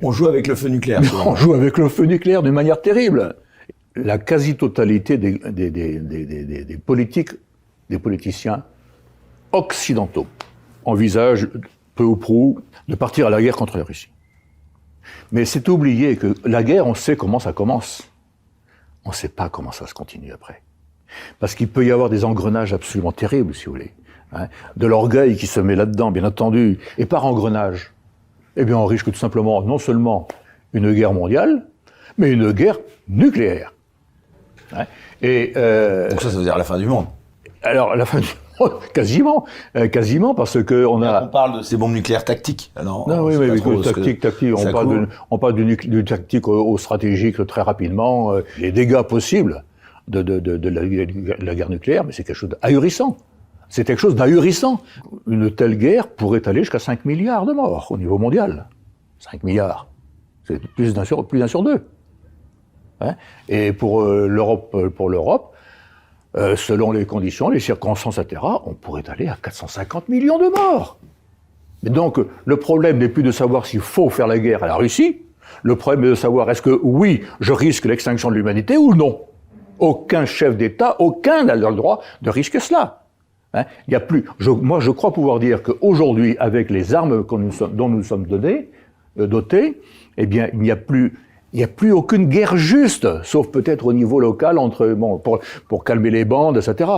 On joue avec le feu nucléaire. On joue avec le feu nucléaire d'une manière terrible. La quasi-totalité des politiques, des politiciens occidentaux envisagent peu ou prou de partir à la guerre contre la Russie. Mais c'est oublier que la guerre, on sait comment ça commence. On ne sait pas comment ça se continue après. Parce qu'il peut y avoir des engrenages absolument terribles, si vous voulez. De l'orgueil qui se met là-dedans, bien entendu. Et par engrenage, eh bien, on risque tout simplement non seulement une guerre mondiale, mais une guerre nucléaire. Donc ça veut dire la fin du monde. Alors, la fin du monde, quasiment, parce que on parle de ces bombes nucléaires tactiques. Alors, non, oui, tactique. On parle du tactique au stratégique très rapidement. Les dégâts possibles de la guerre nucléaire, mais c'est quelque chose d'ahurissant. C'est quelque chose d'ahurissant. Une telle guerre pourrait aller jusqu'à 5 milliards de morts au niveau mondial. 5 milliards. C'est plus d'un sur deux. Et pour l'Europe, selon les conditions, les circonstances, etc., on pourrait aller à 450 millions de morts. Et donc, le problème n'est plus de savoir s'il faut faire la guerre à la Russie. Le problème est de savoir est-ce que, oui, je risque l'extinction de l'humanité ou non. Aucun chef d'État, aucun n'a le droit de risquer cela. Il y a plus. Moi, je crois pouvoir dire qu'aujourd'hui, avec les armes dont nous sommes dotés, eh bien, il n'y a plus aucune guerre juste, sauf peut-être au niveau local pour calmer les bandes, etc.